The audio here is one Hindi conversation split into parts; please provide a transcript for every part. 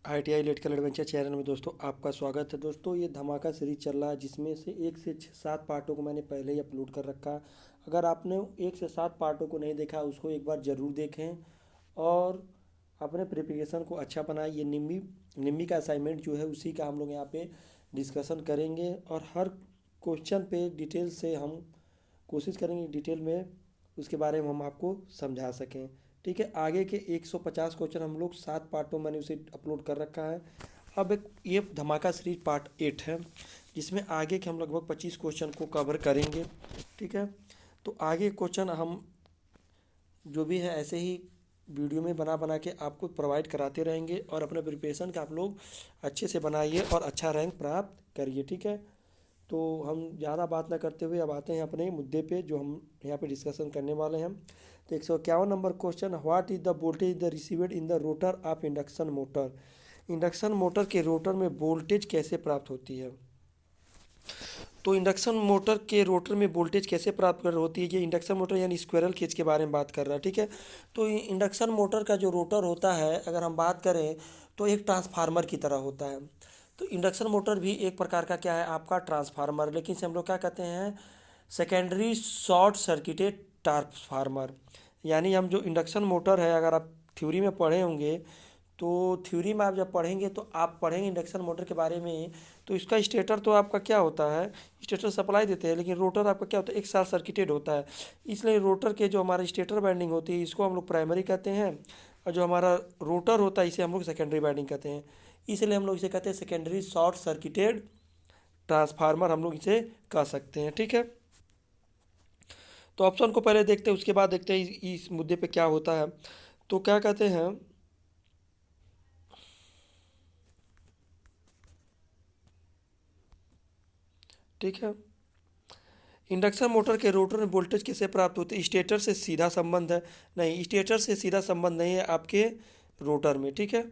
ITI इलेक्ट्रिकल एडवेंचर चैनल में दोस्तों आपका स्वागत है। दोस्तों ये धमाका सीरीज चल रहा है जिसमें से 1 से 7 पार्टों को मैंने पहले ही अपलोड कर रखा है। अगर आपने 1 से 7 पार्टों को नहीं देखा उसको एक बार ज़रूर देखें और अपने प्रिपरेशन को अच्छा बनाएं। ये निम्मी निम्मी का असाइनमेंट जो है उसी का हम लोग यहाँ पे डिस्कशन करेंगे और हर क्वेश्चन पे डिटेल से हम कोशिश करेंगे डिटेल में उसके बारे में हम आपको समझा सकें। ठीक है, आगे के 150 क्वेश्चन हम लोग 7 पार्टों मैंने उसे अपलोड कर रखा है। अब एक ये धमाका सीरीज पार्ट 8 है जिसमें आगे के हम लगभग 25 क्वेश्चन को कवर करेंगे। ठीक है, तो आगे क्वेश्चन हम जो भी है ऐसे ही वीडियो में बना बना के आपको प्रोवाइड कराते रहेंगे और अपने प्रिपरेशन का आप लोग अच्छे से बनाइए और अच्छा रैंक प्राप्त करिए। ठीक है, तो हम ज़्यादा बात ना करते हुए अब आते हैं अपने मुद्दे पे जो हम यहाँ पे डिस्कशन करने वाले हैं। तो 151 number question, what is the voltage the received in the rotor of induction motor. Induction motor के रोटर में वोल्टेज कैसे प्राप्त होती है। तो इंडक्शन मोटर के रोटर में वोल्टेज कैसे प्राप्त कर होती है, ये इंडक्शन मोटर यानी स्क्विरल केज के बारे में बात कर रहा है। ठीक है, तो इंडक्शन मोटर का जो रोटर होता है अगर हम बात करें तो एक ट्रांसफार्मर की तरह होता है। तो इंडक्शन मोटर भी एक प्रकार का क्या है आपका ट्रांसफार्मर, लेकिन इसे हम लोग क्या कहते हैं सेकेंडरी शॉर्ट सर्किटेड ट्रांसफार्मर। यानी हम जो इंडक्शन मोटर है अगर आप थ्योरी में पढ़े होंगे तो थ्योरी में आप जब पढ़ेंगे तो आप पढ़ेंगे इंडक्शन मोटर के बारे में। तो इसका स्टेटर तो आपका क्या होता है, स्टेटर सप्लाई देते हैं, लेकिन रोटर आपका क्या होता है एक साथ सर्किटेड होता है। इसलिए रोटर के जो हमारा स्टेटर वाइंडिंग होती है इसको हम लोग प्राइमरी कहते हैं और जो हमारा रोटर होता है इसे हम लोग सेकेंडरी वाइंडिंग कहते हैं। इसलिए हम लोग इसे कहते हैं सेकेंडरी शॉर्ट सर्किटेड ट्रांसफार्मर हम लोग इसे कह सकते हैं। ठीक है, तो ऑप्शन को पहले देखते हैं उसके बाद देखते हैं इस मुद्दे पे क्या होता है। तो क्या कहते हैं, ठीक है, इंडक्शन मोटर के रोटर में वोल्टेज कैसे प्राप्त होती है। स्टेटर से सीधा संबंध है, नहीं स्टेटर से सीधा संबंध नहीं है आपके रोटर में। ठीक है,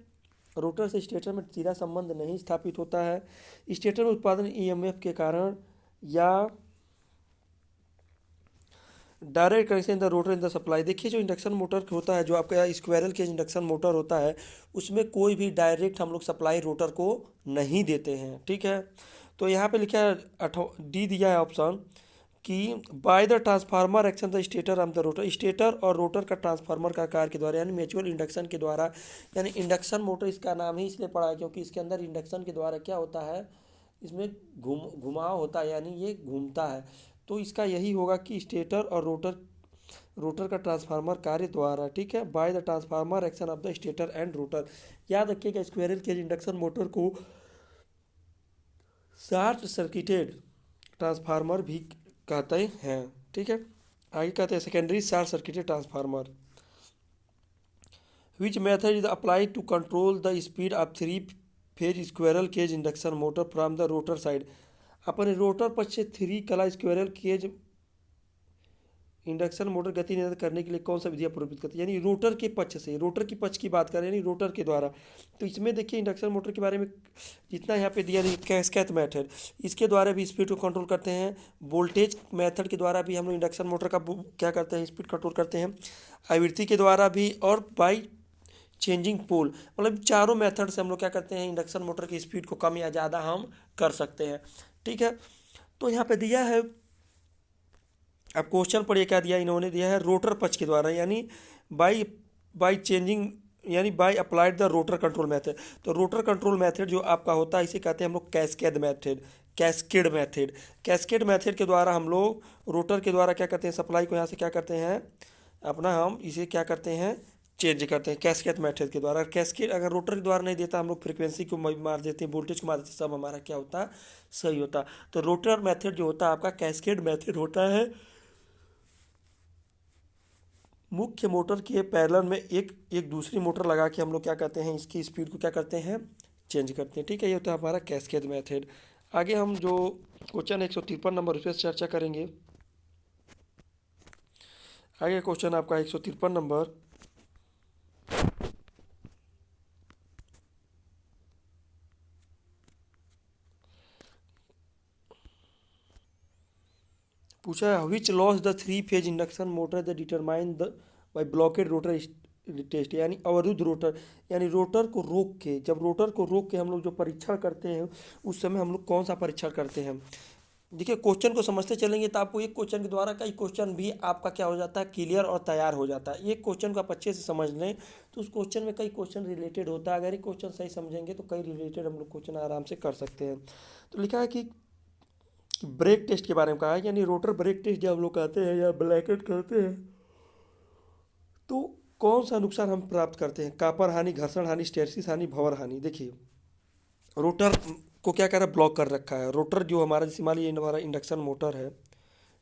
रोटर से स्टेटर में सीधा संबंध नहीं स्थापित होता है। स्टेटर में उत्पादन ईएमएफ के कारण या direct connection in the rotor in the supply. देखिए जो इंडक्शन मोटर होता है जो आपका स्क्वायरल के इंडक्शन मोटर होता है उसमें कोई भी डायरेक्ट हम लोग सप्लाई रोटर को नहीं देते हैं। ठीक है, तो यहाँ पे लिखा है डी दिया है ऑप्शन कि bye the transformer action the stator of the rotor. Stator और रोटर का ट्रांसफार्मर का कार्य के द्वारा यानी म्यूचुअल इंडक्शन के द्वारा। यानी इंडक्शन मोटर इसका नाम ही इसलिए पड़ा है क्योंकि इसके अंदर इंडक्शन के द्वारा क्या होता है इसमें घुमाव होता है यानी ये घूमता है। तो इसका यही होगा कि स्टेटर और रोटर रोटर का ट्रांसफार्मर कार्य द्वारा। ठीक है, by the transformer action of the stator and rotor. याद रखिएगा स्क्वायरल केज इंडक्शन मोटर को शॉर्ट सर्किटेड ट्रांसफार्मर भी कहते हैं। ठीक है, आगे कहते हैं secondary short circuited transformer which method is applied to control the speed of 3 phase squirrel cage induction motor from the rotor side. अपने रोटर पक्ष से 3 कला स्क्वायरल केज इंडक्शन मोटर गति नियंत्रित करने के लिए कौन सा विधियाँ प्रभावित करती है। यानी रोटर के पक्ष से, रोटर की पक्ष की बात करें यानी रोटर के द्वारा। तो इसमें देखिए इंडक्शन मोटर के बारे में जितना यहाँ पे दिया कैस्केड मेथड, इसके द्वारा भी स्पीड को कंट्रोल करते हैं। वोल्टेज मेथड के द्वारा भी हम लोग इंडक्शन मोटर का क्या करते हैं स्पीड कंट्रोल करते हैं। आवृत्ति के द्वारा भी और बाई चेंजिंग पोल, मतलब चारों मेथड से हम लोग क्या करते हैं इंडक्शन मोटर की स्पीड को कम या ज़्यादा हम कर सकते हैं। ठीक है, तो यहाँ पे दिया है अब क्वेश्चन पढ़िए क्या दिया इन्होंने दिया है रोटर पक्ष के द्वारा यानी बाई बाई चेंजिंग यानी by applied the rotor control method. तो रोटर कंट्रोल मेथड जो आपका होता है इसे कहते हैं हम लोग cascade method, cascade method. Cascade method के द्वारा हम लोग रोटर के द्वारा क्या करते हैं सप्लाई को यहाँ से क्या करते हैं अपना हम इसे क्या करते हैं चेंज करते हैं कैस्केड मेथड के द्वारा। कैस्केड अगर रोटर के द्वारा नहीं देता हम लोग फ्रीक्वेंसी को मार देते हैं, वोल्टेज को मार देते हैं, सब हमारा क्या होता सही होता। तो रोटर मेथड जो होता है आपका कैस्केड मेथड होता है। मुख्य मोटर के पैरेलल में एक एक दूसरी मोटर लगा के हम लोग क्या करते हैं इसकी स्पीड को क्या करते हैं चेंज करते हैं। ठीक है, ये होता है हमारा कैस्केड मेथड। आगे हम जो क्वेश्चन 153 नंबर उस पर चर्चा करेंगे। आगे क्वेश्चन आपका 153 नंबर, पूछा है which loss the 3 phase induction motor the determine the by blocked rotor test यानी अवरुद्ध रोटर, यानी रोटर को रोक के, जब रोटर को रोक के हम लोग जो परीक्षण करते हैं उस समय हम लोग कौन सा परीक्षण करते हैं। देखिए क्वेश्चन को समझते चलेंगे तो आपको एक क्वेश्चन के द्वारा कई क्वेश्चन भी आपका क्या हो जाता है, क्लियर और तैयार हो जाता है। एक क्वेश्चन को आप अच्छे से समझ लें तो उस क्वेश्चन में कई क्वेश्चन रिलेटेड होता है। अगर एक क्वेश्चन सही समझेंगे तो कई रिलेटेड हम लोग क्वेश्चन आराम से कर सकते हैं। तो लिखा है कि ब्रेक टेस्ट के बारे में कहा है, यानी रोटर ब्रेक टेस्ट जब हम लोग कहते हैं या ब्लैकेट करते हैं तो कौन सा नुकसान हम प्राप्त करते हैं। कापर हानि, घर्षण हानि, स्टेरसिस हानि, भंवर हानि। देखिए रोटर को क्या कर रहा है, ब्लॉक कर रखा है। रोटर जो हमारा, जैसे मान लीजिए हमारा इंडक्शन मोटर है,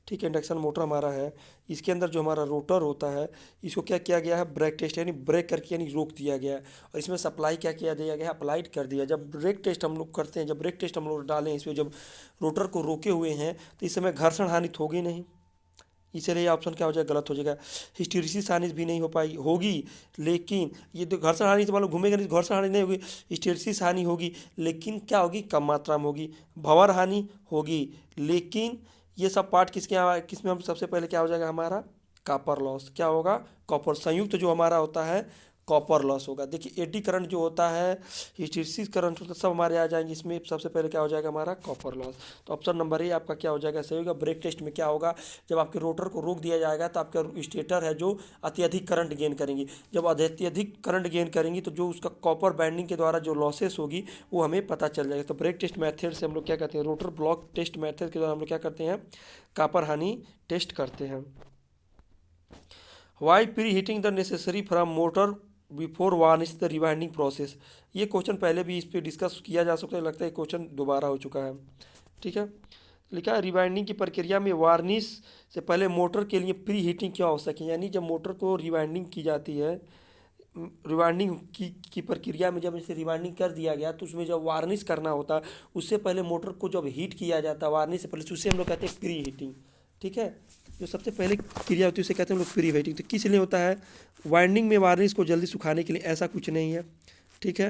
ठीक है, इंडक्शन मोटर हमारा है, इसके अंदर जो हमारा रोटर होता है इसको क्या किया गया है, ब्रेक टेस्ट यानी ब्रेक करके यानी रोक दिया गया है। और इसमें सप्लाई क्या किया दिया गया है, अप्लाइड कर दिया। जब ब्रेक टेस्ट हम लोग करते हैं, जब ब्रेक टेस्ट हम लोग डालें इसमें, जब रोटर को रोके हुए हैं तो इस समय घर्षण हानि तो होगी नहीं, इसलिए ऑप्शन क्या हो जाएगा, गलत हो जाएगा। हिस्टेरिसिस हानि भी नहीं हो पाई, होगी लेकिन ये तो घर्षण हानि से मान लो घूमेगा नहीं, घर्षण हानि नहीं होगी, हिस्टेरिसिस हानि होगी लेकिन क्या होगी, कम मात्रा में होगी। भंवर हानि होगी लेकिन ये सब पार्ट किसमें हम सबसे पहले क्या हो जाएगा हमारा, कॉपर लॉस। क्या होगा, कॉपर संयुक्त जो हमारा होता है कॉपर लॉस होगा। देखिए एडी करंट जो होता है, हिस्टेरिसिस करंट होता है, सब हमारे आ जाएंगे। इसमें सबसे पहले क्या हो जाएगा हमारा, कॉपर लॉस। तो ऑप्शन नंबर ए आपका क्या हो जाएगा, सही होगा। ब्रेक टेस्ट में क्या होगा, जब आपके रोटर को रोक दिया जाएगा तो आपका स्टेटर है जो अत्यधिक करंट गेन करेंगी। जब अत्यधिक करंट गेन करेंगी तो जो उसका कॉपर बाइंडिंग के द्वारा जो लॉसेस होगी वो हमें पता चल जाएगा। तो ब्रेक टेस्ट मैथड से हम लोग क्या कहते हैं, रोटर ब्लॉक टेस्ट मैथड के द्वारा हम लोग क्या करते हैं, कॉपर हानि टेस्ट करते हैं। Why pre heating the necessary from motor before varnish the rewinding process. ये क्वेश्चन पहले भी इस पर डिस्कस किया जा सकता है, लगता है क्वेश्चन दोबारा हो चुका है, ठीक है। लिखा है रिवाइंडिंग की प्रक्रिया में वार्निश से पहले मोटर के लिए प्री हीटिंग क्यों आवश्यक है। यानी जब मोटर को रिवाइंडिंग की जाती है, रिवाइंडिंग की प्रक्रिया में जब इसे रिवाइंडिंग कर दिया गया तो उसमें जब वार्निश करना होता है उससे पहले मोटर को जब हीट किया जाता है वार्निश से पहले, तो उसे हम लोग कहते हैं प्री हीटिंग, ठीक है। जो सबसे पहले क्रिया होती है उसे कहते हैं हम लोग प्री हीटिंग। तो किस लिए होता है, वाइंडिंग में वार्निश को जल्दी सुखाने के लिए, ऐसा कुछ नहीं है, ठीक है।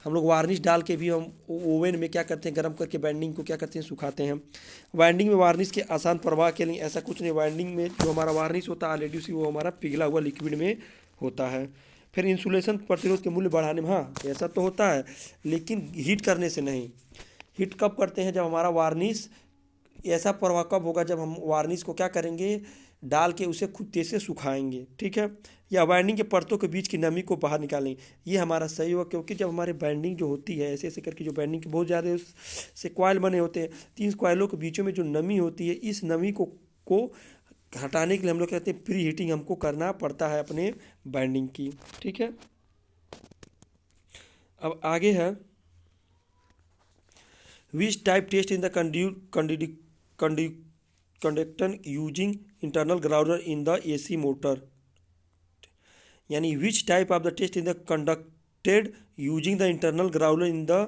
हम लोग वार्निश डाल के भी हम ओवन में क्या करते हैं, गर्म करके बाइंडिंग को क्या करते हैं, सुखाते हैं। वाइंडिंग में वार्निश के आसान प्रवाह के लिए, ऐसा कुछ नहीं। वाइंडिंग में जो हमारा वार्निश होता है ऑलरेडी उसी वो हमारा पिघला हुआ लिक्विड में होता है। फिर इंसुलेशन प्रतिरोध के मूल्य बढ़ाने में, हाँ ऐसा तो होता है लेकिन हीट करने से नहीं। हीट कब करते हैं, जब हमारा वार्निश, ऐसा प्रवाह कब होगा, जब हम वार्निश को क्या करेंगे, डाल के उसे खुद तेज से सुखाएंगे, ठीक है। या बाइंडिंग के परतों के बीच की नमी को बाहर निकालेंगे, ये हमारा सही होगा। क्योंकि जब हमारे बाइंडिंग जो होती है ऐसे ऐसे करके, जो बाइंडिंग के बहुत ज़्यादा से कॉइल बने होते हैं, तो इन कॉइलों के बीचों में जो नमी होती है, इस नमी को हटाने के लिए हम लोग कहते हैं प्री हीटिंग हमको करना पड़ता है अपने बाइंडिंग की, ठीक है। अब आगे है which type test in the conductor using internal grounder in the AC motor. यानी which type of the test in the conducted using the internal grounder in the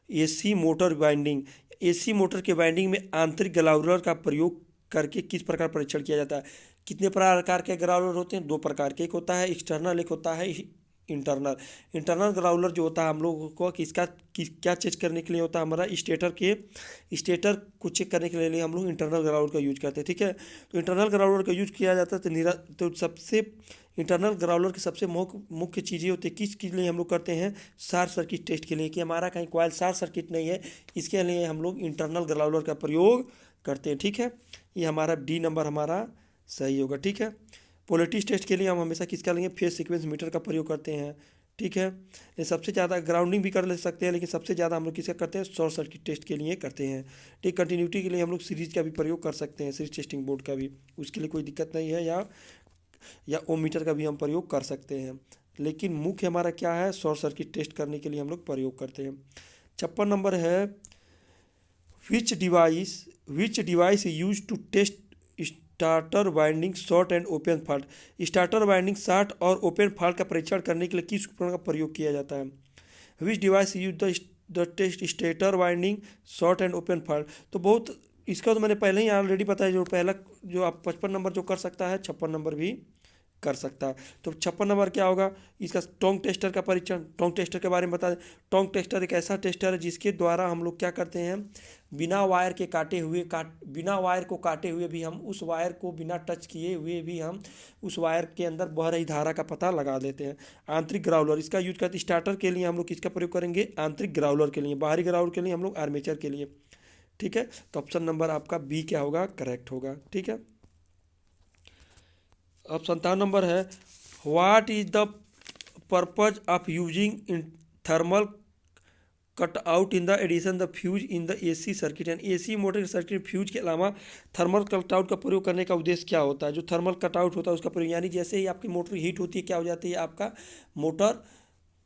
AC motor binding. AC motor के बाइंडिंग में आंतरिक ग्राउंडर का प्रयोग करके किस प्रकार परीक्षण किया जाता है। कितने प्रकार के ग्राउंडर होते हैं, दो प्रकार के, एक होता है एक्सटर्नल, एक होता है इंटरनल। इंटरनल ग्राउलर जो होता है हम लोगों को क्या चेक करने के लिए होता है, हमारा स्टेटर को चेक करने के लिए हम लोग इंटरनल ग्राउलर का यूज करते हैं, ठीक है। तो इंटरनल ग्राउलर का यूज किया जाता है तो सबसे इंटरनल ग्राउलर की सबसे मुख्य चीज़ें होती है किस लिए हम लोग करते हैं, शॉर्ट सर्किट टेस्ट के लिए, कि हमारा कहीं कॉइल शॉर्ट सर्किट नहीं है, इसके लिए हम लोग इंटरनल ग्राउलर का प्रयोग करते हैं, ठीक है। ये हमारा डी नंबर हमारा सही होगा, ठीक है। पोलैरिटी टेस्ट के लिए हम हमेशा किसका लेंगे, फेज सीक्वेंस मीटर का प्रयोग करते हैं, ठीक है। ये सबसे ज़्यादा ग्राउंडिंग भी कर ले सकते हैं, लेकिन सबसे ज़्यादा हम लोग किसका करते हैं, शॉर्ट सर्किट टेस्ट के लिए करते हैं, ठीक। कंटिन्यूटी के लिए हम लोग सीरीज का भी प्रयोग कर सकते हैं, सीरीज टेस्टिंग बोर्ड का भी, उसके लिए कोई दिक्कत नहीं है, या ओमीटर का भी हम प्रयोग कर सकते हैं। लेकिन मुख्य हमारा क्या है, शॉर्ट सर्किट टेस्ट करने के लिए हम लोग प्रयोग करते हैं। 56 नंबर है which device use to test starter winding short and open fault. Starter winding short और ओपन फॉल्ट का परीक्षण करने के लिए किस उपकरण का प्रयोग किया जाता है। Which device use the test starter winding short and open fault. तो बहुत इसका तो मैंने पहले ही ऑलरेडी पता है, जो पहला जो आप 55 नंबर जो कर सकता है 56 नंबर भी कर सकता है। तो 56 नंबर क्या होगा, इसका टोंग टेस्टर का परीक्षण। टोंग टेस्टर के बारे में बता दें। टोंग टेस्टर एक ऐसा टेस्टर है जिसके द्वारा हम लोग क्या करते हैं, बिना वायर को काटे हुए भी हम उस वायर को बिना टच किए हुए भी हम उस वायर के अंदर बह रही धारा का पता लगा देते हैं। आंतरिक ग्राउलर, इसका यूज करते हैं स्टार्टर के लिए हम लोग किसका प्रयोग करेंगे, आंतरिक ग्राउलर के लिए। बाहरी ग्राउलर के लिए हम लोग आर्मेचर के लिए। ठीक है, तो ऑप्शन नंबर आपका बी क्या होगा, करेक्ट होगा। ठीक है, अब 57 नंबर है, what is the purpose of using in thermal cut out in the addition the fuse in the AC circuit. यानी एसी मोटर सर्किट फ्यूज के अलावा थर्मल कट आउट का प्रयोग करने का उद्देश्य क्या होता है। जो थर्मल कट आउट होता है उसका प्रयोग, यानी जैसे ही आपकी मोटर हीट होती है क्या हो जाती है, आपका मोटर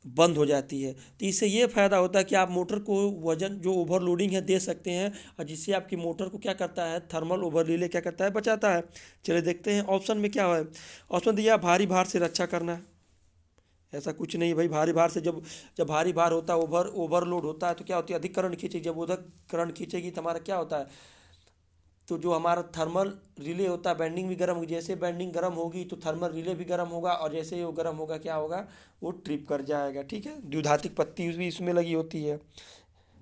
बंद हो जाती है। तो इससे ये फ़ायदा होता है कि आप मोटर को वजन जो ओवरलोडिंग है दे सकते हैं, और जिससे आपकी मोटर को क्या करता है, थर्मल ओवर रिले क्या करता है, बचाता है। चलिए देखते हैं ऑप्शन में क्या है। ऑप्शन दिया भारी भार से रक्षा करना। ऐसा कुछ नहीं भाई, भारी भार से जब जब भारी भार होता है, ओवरलोड होता है तो क्या होती है, अधिक करंट खींचेगी। जब उधर करंट खींचेगी तो हमारा क्या होता है, तो जो हमारा थर्मल रिले होता है बैंडिंग भी गर्म होगी। जैसे बैंडिंग गर्म होगी तो थर्मल रिले भी गर्म होगा, और जैसे ही वो गर्म होगा क्या होगा, वो ट्रिप कर जाएगा। ठीक है, द्विघातिक पत्ती भी इसमें लगी होती है।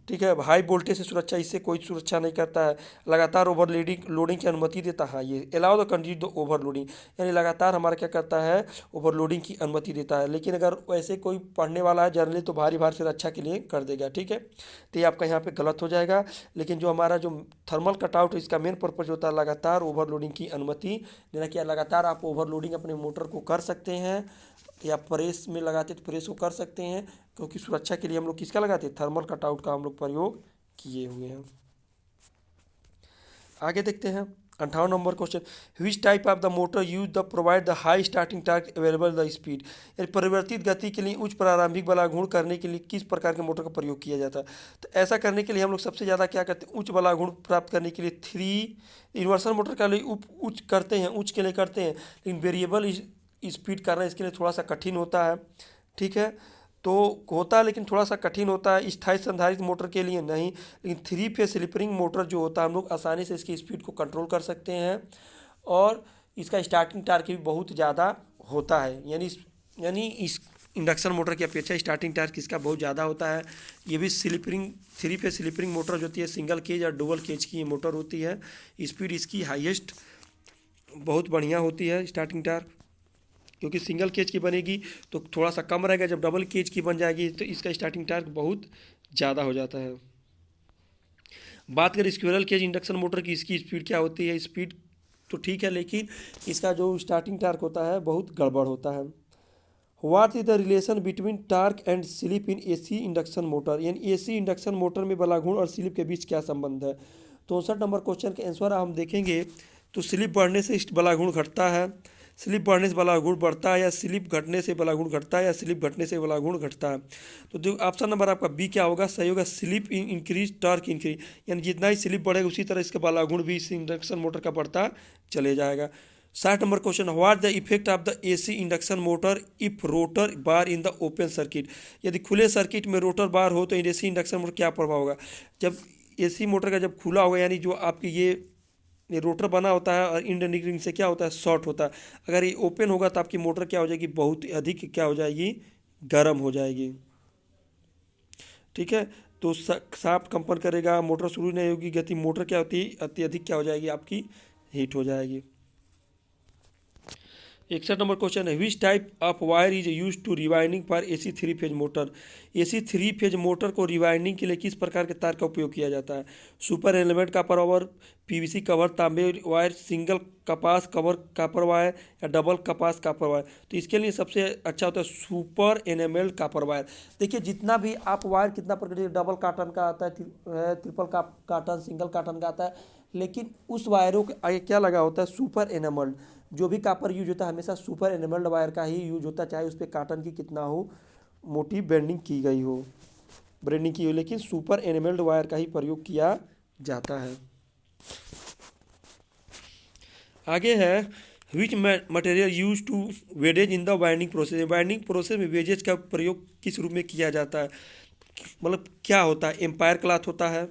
ठीक है, हाई वोल्टेज से सुरक्षा, इससे कोई सुरक्षा नहीं करता है। लगातार ओवरलोडिंग लोडिंग की अनुमति देता है। ये allow the continue the overloading, यानी लगातार हमारा क्या करता है, ओवरलोडिंग की अनुमति देता है। लेकिन अगर वैसे कोई पढ़ने वाला है जनरली तो भारी भार से रक्षा के लिए कर देगा। ठीक है, तो ये आपका यहाँ पे गलत हो जाएगा। लेकिन जो हमारा जो थर्मल कटआउट इसका मेन पर्पज होता है लगातार ओवरलोडिंग की अनुमति देना। कि लगातार आप ओवरलोडिंग अपने मोटर को कर सकते हैं, या प्रेस में लगाते तो प्रेस को कर सकते हैं, क्योंकि सुरक्षा के लिए हम लोग किसका लगाते हैं, थर्मल कटआउट का हम लोग प्रयोग किए हुए हैं। आगे देखते हैं 58 number question, which type of the motor use the provide the high starting torque available the speed. यानी परिवर्तित गति के लिए उच्च प्रारंभिक बल गुण करने के लिए किस प्रकार के मोटर का प्रयोग किया जाता है। तो ऐसा करने के लिए हम लोग सबसे ज़्यादा क्या करते हैं, उच्च बल गुण प्राप्त करने के लिए थ्री इन्वर्सन मोटर का लिए उच्च करते हैं, उच्च के लिए करते हैं। लेकिन वेरिएबल स्पीड करना इसके लिए थोड़ा सा कठिन होता है। ठीक है, तो होता है लेकिन थोड़ा सा कठिन होता है। स्थायी संधारित्र मोटर के लिए नहीं, लेकिन थ्री फेज स्लिपरिंग मोटर जो होता है हम लोग आसानी से इसकी स्पीड को कंट्रोल कर सकते हैं, और इसका स्टार्टिंग टार्क भी बहुत ज़्यादा होता है। यानी इस इंडक्शन मोटर की अपेक्षा स्टार्टिंग टार्क इसका बहुत ज़्यादा होता है। ये भी थ्री फेज स्लिपरिंग मोटर जो होती है, सिंगल केज और डबल केज की ये मोटर होती है। स्पीड इसकी हाईएस्ट बहुत बढ़िया होती है स्टार्टिंग टार्क, क्योंकि सिंगल केज की बनेगी तो थोड़ा सा कम रहेगा, जब डबल केज की बन जाएगी तो इसका स्टार्टिंग टार्क बहुत ज़्यादा हो जाता है। बात करें स्क्विरल केज इंडक्शन मोटर की, इसकी स्पीड क्या होती है, स्पीड तो ठीक है लेकिन इसका जो स्टार्टिंग टार्क होता है बहुत गड़बड़ होता है। What is the relation between torque and slip in AC induction motor. यानी एसी इंडक्शन मोटर में बलाघूर्ण और स्लिप के बीच क्या संबंध है। 64 नंबर क्वेश्चन के आंसर हम देखेंगे तो स्लिप बढ़ने से बलाघूर्ण घटता है, स्लिप बढ़ने से बलाघूर्ण बढ़ता है, या स्लिप घटने से बलाघूर्ण घटता है, या स्लिप घटने से बलाघूर्ण घटता है। तो जो ऑप्शन नंबर आपका बी क्या होगा, सही होगा, स्लिप इंक्रीज टॉर्क इंक्रीज। यानी जितना ही स्लिप बढ़ेगा उसी तरह इसका बलाघूर्ण भी इस इंडक्शन मोटर का बढ़ता चले जाएगा। 60 number question, what the effect of the AC induction motor if rotor bar in the open circuit. यदि खुले सर्किट में रोटर बार हो तो एसी इंडक्शन मोटर क्या प्रभाव होगा। जब एसी मोटर का जब खुला होगा, यानी जो आपकी ये रोटर बना होता है और इंड रिंग से क्या होता है, शॉर्ट होता है। अगर ये ओपन होगा तो आपकी मोटर क्या हो जाएगी, बहुत अधिक क्या हो जाएगी, गर्म हो जाएगी। ठीक है, तो शाफ्ट कंपन करेगा, मोटर शुरू नहीं होगी, गति मोटर क्या होती है, अत्यधिक क्या हो जाएगी, आपकी हीट हो जाएगी। 61 नंबर क्वेश्चन है, which type of wire is use to rewinding for AC three phase motor. AC three phase motor को रिवाइंडिंग के लिए किस प्रकार के तार का उपयोग किया जाता है। Super element copper wire, PVC cover तांबे वायर, सिंगल कपास कवर कॉपर वायर, या डबल कपास कॉपर वायर। तो इसके लिए सबसे अच्छा होता है सुपर एनेमेल्ड कॉपर वायर। देखिए जितना भी आप वायर कितना प्रकार, डबल काटन का आता है, ट्रिपल काटन, सिंगल काटन का आता है, लेकिन उस वायरों के आगे क्या लगा होता है, सुपर एनेमल्ड। जो भी कापर यूज होता है हमेशा सुपर एनेमल्ड वायर का ही यूज होता है, चाहे उस पर काटन की कितना हो मोटी ब्रांडिंग की गई हो, लेकिन सुपर एनेमल्ड वायर का ही प्रयोग किया जाता है। आगे है, which material use to wedges in the winding process. Winding process में वेजेज का प्रयोग किस रूप में किया जाता है, मतलब क्या होता है, एम्पायर क्लॉथ होता है,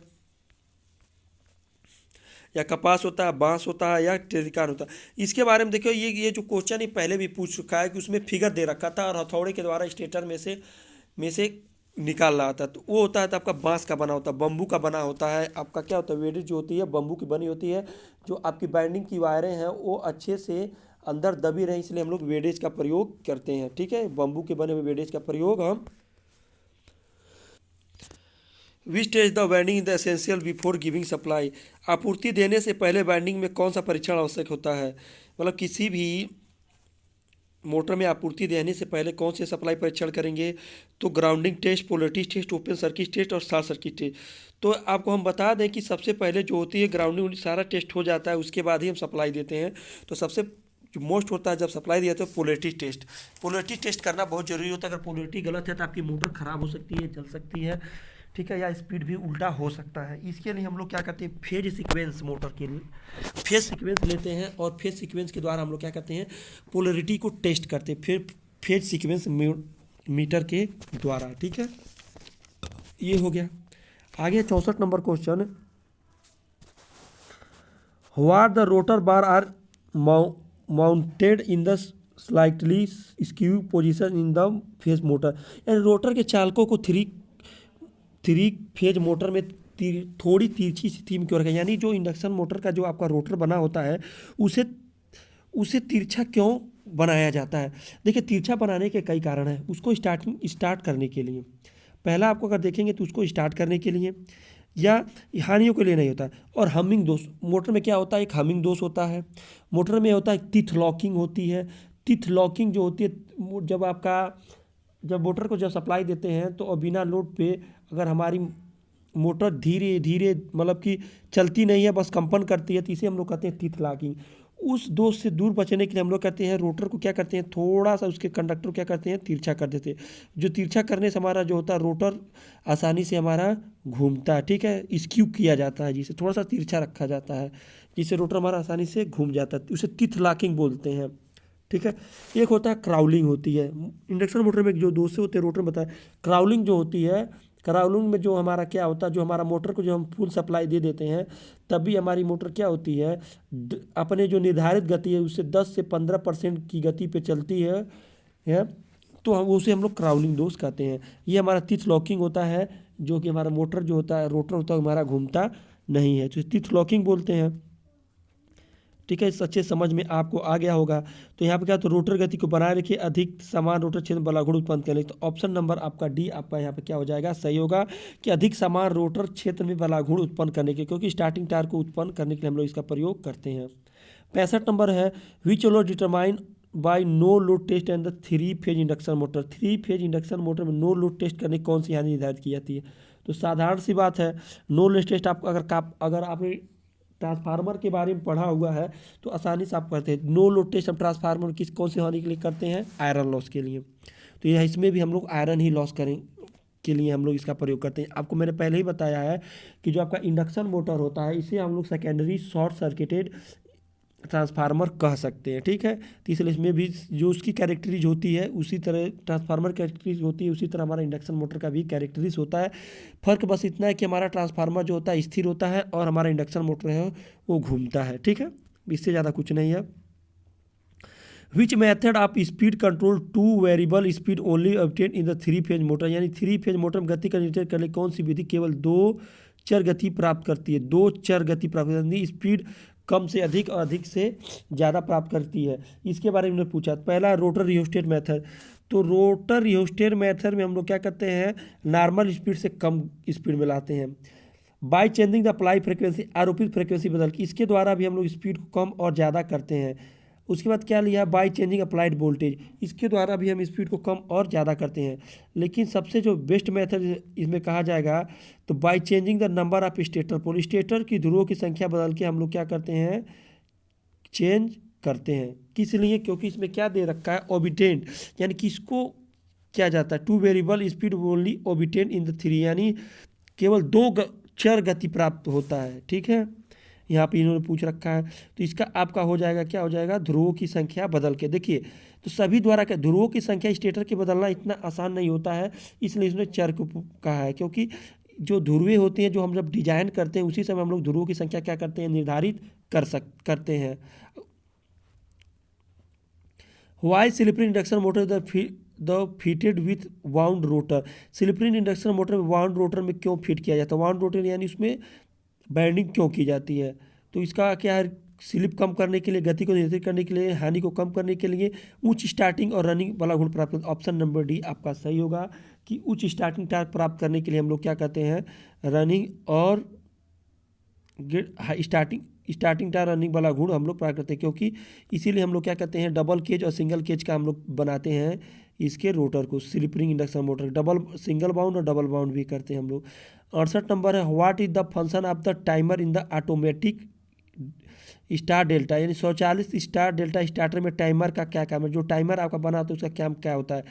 या कपास होता है, बांस होता है, या टेरिकान होता है। इसके बारे में देखो, ये जो क्वेश्चन ये पहले भी पूछ चुका है कि उसमें फिगर दे रखा था और हथौड़े के द्वारा स्टेटर में से निकाल रहा था। तो वो होता है तो आपका बांस का बना होता है, बम्बू का बना होता है। आपका क्या होता है, वेडेज जो होती है बम्बू की बनी होती है। जो आपकी बाइंडिंग की वायरें हैं वो अच्छे से अंदर दबी रहे, इसलिए हम लोग वेडेज का प्रयोग करते हैं। ठीक है, बम्बू के बने हुए वेडेज का प्रयोग हम। Which test the binding in the essential before giving supply. आपूर्ति देने से पहले बाइंडिंग में कौन सा परीक्षण आवश्यक होता है। मतलब किसी भी मोटर में आपूर्ति देने से पहले कौन से सप्लाई परीक्षण करेंगे, तो grounding test, polarity test, open circuit test और शॉर्ट सर्किट टेस्ट। तो आपको हम बता दें कि सबसे पहले जो होती है ग्राउंडिंग सारा टेस्ट हो जाता है, उसके बाद ही हम सप्लाई देते हैं। तो सबसे जो मोस्ट होता है जब सप्लाई दिया तो पोलरिटी टेस्ट। पोलरिटी टेस्ट करना बहुत जरूरी होता है। अगर पोलरिटी गलत है तो आपकी मोटर खराब हो सकती है, जल सकती है, ठीक है, या स्पीड भी उल्टा हो सकता है। इसके लिए हम लोग क्या करते हैं, फेज सीक्वेंस मोटर के लिए फेज सीक्वेंस लेते हैं और फेज सीक्वेंस के द्वारा हम लोग क्या करते हैं, पोलरिटी को टेस्ट करते हैं, फिर फेज सीक्वेंस मीटर के द्वारा। ठीक है, ये हो गया। आगे 64 number question, what the rotor bar are mounted in the slightly skew position in the phase motor. यानी रोटर के चालकों को थ्री फेज मोटर में थोड़ी तिरछी स्थिति में क्यों रखें। यानी जो इंडक्शन मोटर का जो आपका रोटर बना होता है उसे तिरछा क्यों बनाया जाता है। देखिए, तिरछा बनाने के कई कारण हैं। उसको स्टार्ट करने के लिए, पहला आपको अगर देखेंगे तो उसको स्टार्ट करने के लिए या हानियों के लिए नहीं होता है। और हमिंग दोष, मोटर में क्या होता है, एक हमिंग दोष होता है। मोटर में होता है टिथ लॉकिंग होती है। टिथ लॉकिंग जो होती है, जब मोटर को जब सप्लाई देते हैं तो बिना लोड पे अगर हमारी मोटर धीरे धीरे मतलब कि चलती नहीं है, बस कंपन करती है, तो इसे हम लोग कहते हैं टिथ लॉकिंग। उस दोष से दूर बचने के लिए हम लोग कहते हैं रोटर को क्या करते हैं, थोड़ा सा उसके कंडक्टर को क्या करते हैं, तिरछा कर देते हैं। जो तिरछा करने से हमारा जो होता है रोटर आसानी से हमारा घूमता है। ठीक है, स्क्यू किया जाता है, जिसे थोड़ा सा तिरछा रखा जाता है, जिससे रोटर हमारा आसानी से घूम जाता है, उसे टिथ लॉकिंग बोलते हैं। ठीक है, एक होता है क्राउलिंग होती है। इंडक्शन मोटर में जो दोष होते हैं रोटर में बताया, क्राउलिंग जो होती है, क्राउलिंग में जो हमारा क्या होता है, जो हमारा मोटर को जो हम फुल सप्लाई दे देते हैं तब भी हमारी मोटर क्या होती है, अपने जो निर्धारित गति है उससे 10 से 15% की गति पे चलती है। तो उसे हम लोग क्राउलिंग दोष कहते हैं। ये हमारा टिथ लॉकिंग होता है, जो कि हमारा मोटर जो होता है, रोटर होता है, हमारा घूमता नहीं है, तो टिथ लॉकिंग बोलते हैं। ठीक है, इस अच्छे समझ में आपको आ गया होगा। तो यहाँ पे क्या, तो रोटर गति को बनाए रखिए, अधिक समान रोटर क्षेत्र में बलाघूर्ण उत्पन्न करें। तो ऑप्शन नंबर आपका डी आपका यहाँ पे क्या हो जाएगा, सही होगा कि अधिक समान रोटर क्षेत्र में बलाघूर्ण उत्पन्न करने के, क्योंकि स्टार्टिंग टायर को उत्पन्न करने के लिए हम लोग इसका प्रयोग करते हैं। 65 नंबर है, which load determine by no load test and the 3 phase induction motor. 3 phase induction motor में नो लोड टेस्ट करने कौन सी हानि निर्धारित की जाती है। तो साधारण सी बात है, नो लोड टेस्ट आप अगर आपने ट्रांसफार्मर के बारे में पढ़ा हुआ है तो आसानी से आप करते हैं। नो लोड टेस्ट हम ट्रांसफार्मर कौन से हानि के लिए करते हैं, आयरन लॉस के लिए। तो यह इसमें भी हम लोग आयरन ही लॉस करें के लिए हम लोग इसका प्रयोग करते हैं। आपको मैंने पहले ही बताया है कि जो आपका इंडक्शन मोटर होता है इसे हम लोग सेकेंडरी शॉर्ट सर्किटेड ट्रांसफार्मर कह सकते हैं। ठीक है, तो इसलिए इसमें भी जो उसकी कैरेक्टरीज होती है उसी तरह ट्रांसफार्मर कैरेक्टरीज होती है, उसी तरह हमारा इंडक्शन मोटर का भी कैरेक्टरीज होता है। फ़र्क बस इतना है कि हमारा ट्रांसफार्मर जो होता है स्थिर होता है और हमारा इंडक्शन मोटर है वो घूमता है। ठीक है, इससे ज़्यादा कुछ नहीं है। Which method of speed control 2 variable speed only obtain in the 3 phase motor. यानी 3 फेज मोटर में गति का नियंत्रण करने कौन सी विधि केवल 2 चर गति प्राप्त करती है। 2 चर गति प्राप्त करती है, स्पीड कम से अधिक और अधिक से ज़्यादा प्राप्त करती है। इसके बारे में उन्होंने पूछा। पहला रोटर रियोस्टेट मेथड। तो रोटर रियोस्टेट मेथड में हम लोग क्या करते हैं, नॉर्मल स्पीड से कम स्पीड में लाते हैं। Bye changing the apply frequency, आरोपित फ्रिक्वेंसी बदल के, इसके द्वारा भी हम लोग स्पीड को कम और ज़्यादा करते हैं। उसके बाद क्या लिया, बाय चेंजिंग अप्लाइड वोल्टेज, इसके द्वारा भी हम स्पीड को कम और ज़्यादा करते हैं। लेकिन सबसे जो बेस्ट मेथड इसमें कहा जाएगा तो by changing the number of stator pole, stator की ध्रुवों की संख्या बदल के हम लोग क्या करते हैं, चेंज करते हैं। किस लिए, क्योंकि इसमें क्या दे रखा है, ओबिटेंट, यानी कि इसको क्या जाता है 2 variable speed only obtained in the 3, यानी केवल 2 चर गति प्राप्त होता है। ठीक है, यहाँ पे इन्होंने पूछ रखा है। तो इसका आपका हो जाएगा, क्या हो जाएगा, ध्रुवों की संख्या बदल के। देखिए, तो सभी द्वारा क्या ध्रुवों की संख्या स्टेटर की बदलना इतना आसान नहीं होता है, इसलिए इसने चर को कहा है, क्योंकि जो ध्रुवें होती हैं, जो हम जब डिजाइन करते हैं उसी समय हम लोग ध्रुवों की संख्या क्या करते हैं, निर्धारित करते हैं। Why slip induction motor the fitted with wound rotor. Slip induction motor में वाउंड रोटर में क्यों फिट किया जाता है? वाउंड रोटर यानी उसमें बैंडिंग क्यों की जाती है? तो इसका क्या है, स्लिप कम करने के लिए, गति को नियंत्रित करने के लिए, हानि को कम करने के लिए, उच्च स्टार्टिंग और रनिंग वाला गुण प्राप्त। ऑप्शन नंबर डी आपका सही होगा कि उच्च स्टार्टिंग टार्क प्राप्त करने के लिए हम लोग क्या करते हैं, रनिंग और स्टार्टिंग टायर रनिंग वाला गुण हम लोग प्राप्त करते हैं, क्योंकि इसीलिए हम लोग क्या करते हैं, डबल केज और सिंगल केज का हम लोग बनाते हैं इसके रोटर को, slip ring induction motor. Double single bound और डबल बाउंड भी करते हैं हम लोग। 68 नंबर है, what is the function of the timer in the automatic star delta, यानी स्वचालित स्टार डेल्टा स्टार्टर में टाइमर का क्या काम है? जो टाइमर आपका बना होता है उसका क्या क्या होता है?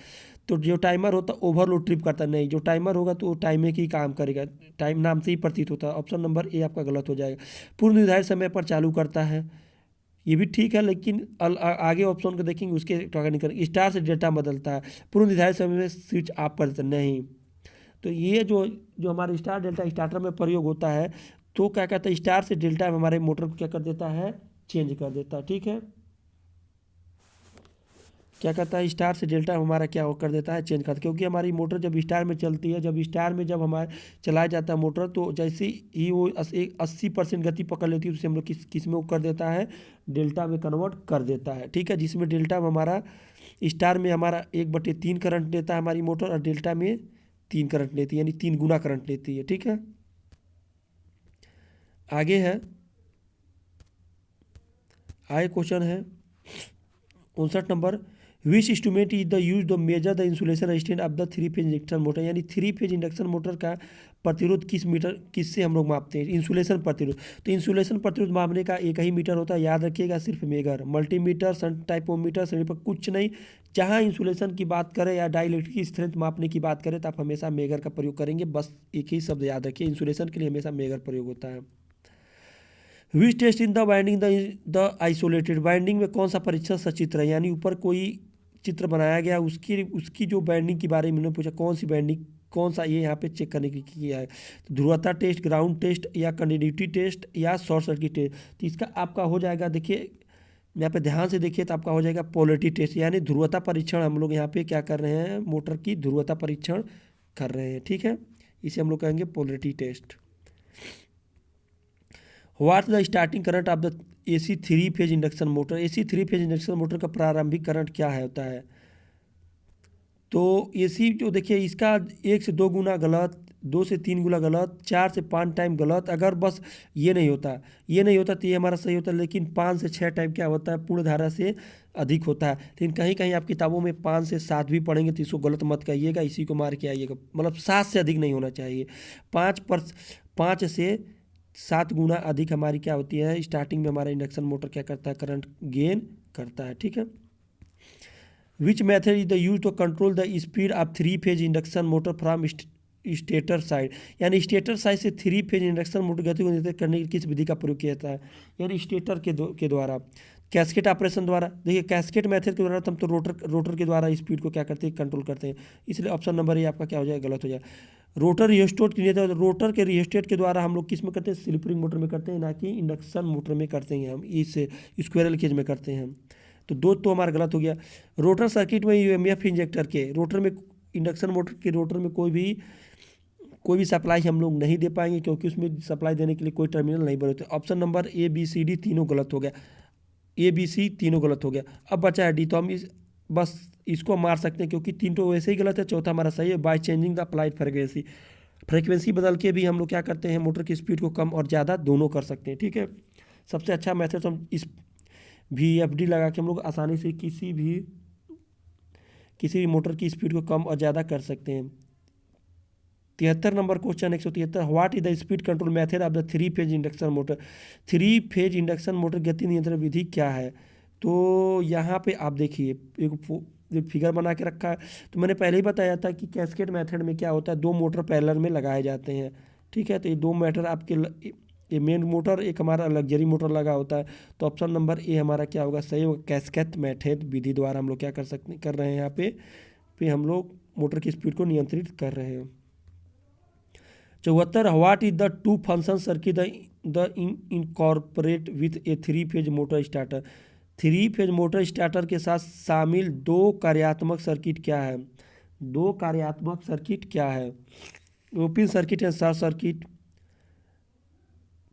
तो जो टाइमर होता है ओवरलोड ट्रिप करता है नहीं, जो टाइमर होगा तो वो टाइमर की काम करेगा, टाइम नाम से ही प्रतीत होता है। ऑप्शन नंबर ए आपका गलत हो जाएगा। पूर्व निर्धारित समय पर चालू करता है, ये भी ठीक है, लेकिन आगे ऑप्शन को देखेंगे उसके नहीं करेंगे। स्टार से डेटा बदलता है, पूर्व निर्धारित समय में स्विच ऑफ कर देता है नहीं। तो ये जो जो हमारे स्टार डेल्टा स्टार्टर में प्रयोग होता है, तो क्या कहता है, स्टार से डेल्टा में हमारे मोटर को क्या कर देता है, चेंज कर देता है। ठीक है, क्या करता है, स्टार से डेल्टा हमारा क्या कर देता है, चेंज करता है। क्योंकि हमारी मोटर जब स्टार में चलती है, जब स्टार में जब हमारे चलाया जाता है मोटर, तो जैसे ही वो 80% गति पकड़ लेती है, उससे हम लोग किस में वो कर देता है, डेल्टा में कन्वर्ट कर देता है। ठीक है, जिसमें डेल्टा में हमारा स्टार में हमारा 1/3 करंट लेता है हमारी मोटर, और डेल्टा में 3 करंट लेती है, यानी 3 गुना करंट लेती है। ठीक है, आगे है, आगे क्वेश्चन है 59 number, which instrument is the use the measure the insulation resistance of the 3 phase induction motor, यानी 3 फेज इंडक्शन मोटर का प्रतिरोध किससे हम लोग मापते हैं, इंसुलेशन प्रतिरोध। तो इंसुलेशन प्रतिरोध मापने का एक ही मीटर होता है, याद रखिएगा, सिर्फ मेगर। मल्टीमीटर, सन टाइपोमीटर, सभी पर कुछ नहीं। जहाँ इंसुलेशन की बात करें या डाइलेक्ट्रिक की स्ट्रेंथ मापने की बात करें तो आप हमेशा मेगर का प्रयोग करेंगे। बस एक ही शब्द याद रखिए, इंसुलेशन के लिए हमेशा मेगर प्रयोग होता है। Which test in the binding the isolated, binding में कौन सा परीक्षण सचित्र है, यानी ऊपर कोई चित्र बनाया गया, उसकी जो बाइंडिंग के बारे में मैंने पूछा, कौन सी बाइंडिंग, कौन सा, ये यहाँ पे चेक करने की किया है। तो ध्रुवता टेस्ट, ग्राउंड टेस्ट, या कंटिन्यूटी टेस्ट, या शॉर्ट सर्किट टेस्ट। तो इसका आपका हो जाएगा, देखिए यहाँ पे ध्यान से देखिए, तो आपका हो जाएगा पोलरिटी टेस्ट, यानी ध्रुवता परीक्षण हम लोग यहाँ पे क्या कर रहे हैं, मोटर की ध्रुवता परीक्षण कर रहे हैं। ठीक है, इसे हम लोग कहेंगे polarity test. What the starting current of the AC 3 phase induction motor, AC 3 phase induction motor का प्रारंभिक करंट क्या है होता है? तो AC जो देखिए, इसका 1 से 2 गुना गलत, 2 से 3 गुना गलत, 4 से 5 टाइम गलत। अगर बस ये नहीं होता तो ये हमारा सही होता है, लेकिन 5 से 6 टाइम क्या होता है, पूर्ण धारा से अधिक होता है। लेकिन कहीं कहीं आप किताबों में 5 से 7 भी पढ़ेंगे तो इसको गलत मत कहिएगा, इसी को मार के आइएगा, मतलब 7 से अधिक नहीं होना चाहिए। 5 से 7 गुना अधिक हमारी क्या होती है, स्टार्टिंग में हमारा इंडक्शन मोटर क्या करता है, करंट गेन करता है। ठीक है, which method is the use to control the speed of 3 phase induction motor from stator side, यानी स्टेटर साइड से 3 फेज इंडक्शन मोटर गति को नियंत्रित करने की किस विधि का प्रयोग किया जाता है, यानी स्टेटर के द्वारा, कैस्केट ऑपरेशन द्वारा। देखिए, कैस्केट मेथड के द्वारा हम तो रोटर के द्वारा स्पीड को क्या करते हैं, कंट्रोल करते हैं, इसलिए ऑप्शन नंबर ये आपका क्या हो जाएगा, गलत हो जाएगा। रोटर रियोस्टेट के लिए, रोटर के रियोस्टेट के द्वारा हम लोग किस में करते हैं, स्लिप रिंग मोटर में करते हैं, ना कि इंडक्शन मोटर में करते हैं हम, इस स्क्वायरल केज में करते हैं हम। तो दो तो हमारा गलत हो गया। रोटर सर्किट में UMF इंजेक्टर के रोटर में, इंडक्शन मोटर के रोटर में कोई भी सप्लाई हम लोग नहीं दे पाएंगे, क्योंकि उसमें सप्लाई देने के लिए कोई टर्मिनल नहीं बने होते। ऑप्शन नंबर ABCD तीनों गलत हो गया, ABC तीनों गलत हो गया। अब बचा है D, तो हम बस इसको मार सकते हैं, क्योंकि 3 तो वैसे ही गलत है, चौथा हमारा सही है। Bye changing the applied frequency बदल के भी हम लोग क्या करते हैं, मोटर की स्पीड को कम और ज़्यादा दोनों कर सकते हैं। ठीक है, सबसे अच्छा मेथड हम इस VFD लगा के हम लोग आसानी से किसी भी मोटर की स्पीड को कम और ज़्यादा कर सकते हैं। 73 number question 173, what is the speed control method of the 3 phase induction motor, 3 phase induction motor गति नियंत्रण विधि क्या है? तो यहाँ पे आप देखिए, एक फिगर बना के रखा है। तो मैंने पहले ही बताया था कि कैस्केट मेथड में क्या होता है, 2 मोटर पैरेलल में लगाए जाते हैं। ठीक है, तो ये 2 मोटर आपके, ये मेन मोटर, एक हमारा लग्जरी मोटर लगा होता है। तो ऑप्शन नंबर ए हमारा क्या होगा, सही होगा। कैस्केट मेथड विधि द्वारा हम लोग क्या कर रहे हैं, यहाँ पे हम लोग मोटर की स्पीड को नियंत्रित कर रहे हैं। 74 what is the two function circuit the incorporate with A 3 phase motor starter. 3 phase motor starter के साथ शामिल दो कार्यात्मक सर्किट क्या है? दो कार्यात्मक सर्किट क्या है? Open circuit and short circuit,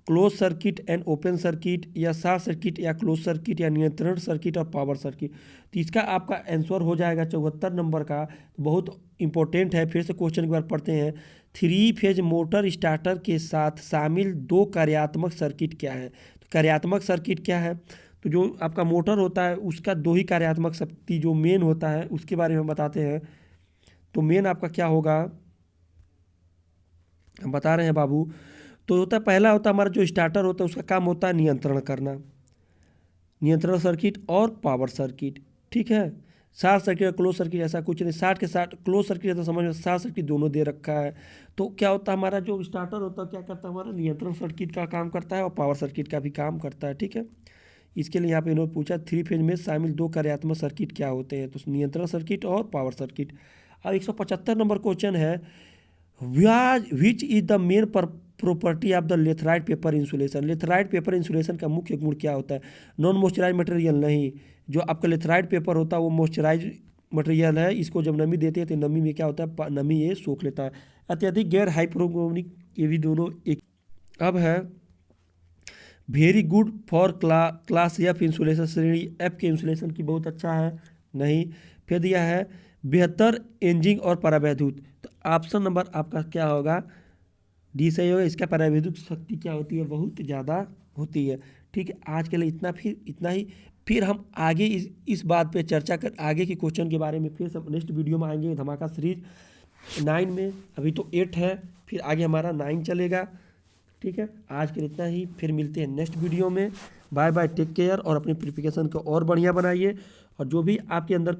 close circuit and open circuit, या शॉर्ट सर्किट या क्लोज सर्किट, या नियंत्रण सर्किट और पावर सर्किट। तो इसका आपका आंसर हो जाएगा 74 नंबर का। बहुत इंपॉर्टेंट है, फिर से क्वेश्चन एक बार पढ़ते हैं। 3 फेज मोटर स्टार्टर के साथ शामिल दो कार्यात्मक सर्किट क्या है? तो कार्यात्मक सर्किट क्या है? तो जो आपका मोटर होता है उसका दो ही कार्यात्मक शक्ति जो मेन होता है उसके बारे में बताते हैं। तो मेन आपका क्या होगा, हम बता रहे हैं बाबू। तो होता है, पहला होता है हमारा जो स्टार्टर होता है उसका काम होता है नियंत्रण करना, नियंत्रण सर्किट और पावर सर्किट, ठीक है। शॉर्ट सर्किट और क्लोज सर्किट ऐसा कुछ नहीं, 60 के 60 क्लोज सर्किट है तो समझ में, शॉर्ट सर्किट दोनों दे रखा है। तो क्या होता है हमारा जो स्टार्टर होता है क्या करता है, हमारा नियंत्रण सर्किट का काम करता है और पावर सर्किट का भी काम करता है, ठीक है। इसके लिए यहाँ पे इन्होंने पूछा 3 फेज में शामिल दो कार्यात्मक सर्किट क्या होते हैं, तो नियंत्रण सर्किट और पावर सर्किट। अब 175 नंबर क्वेश्चन है, which is the main property of the leatherite paper insulation. Leatherite paper insulation का मुख्य गुण क्या होता है? नॉन मॉइस्चराइज मटेरियल नहीं, जो आपका लेथराइट पेपर होता है वो मॉइस्चराइज मटेरियल है। इसको जब नमी देते हैं तो नमी में क्या होता है, नमी ये सोख लेता है। अत्यधिक गैर हाइपोक्रोमिक, ये भी दोनों एक। अब है very good for class F insulation, श्रेणी एफ के इंसुलेशन की बहुत अच्छा है, नहीं। फिर दिया है बेहतर एंजिंग और परावैद्युत, तो ऑप्शन नंबर आपका क्या होगा, डी सही होगा। इसका परावैद्युत शक्ति क्या होती है, बहुत ज़्यादा होती है, ठीक है। आज के लिए इतना ही। फिर हम आगे इस बात पे चर्चा कर, आगे के क्वेश्चन के बारे में फिर से नेक्स्ट वीडियो में आएंगे। धमाका सीरीज 9 में, अभी तो 8 है, फिर आगे हमारा 9 चलेगा, ठीक है। आज के लिए इतना ही, फिर मिलते हैं नेक्स्ट वीडियो में। बाय बाय, टेक केयर, और अपनी प्रिपरेशन को और बढ़िया बनाइए। और जो भी आपके अंदर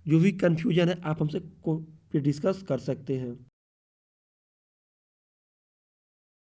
जो भी कन्फ्यूजन है आप हमसे डिस्कस कर सकते हैं।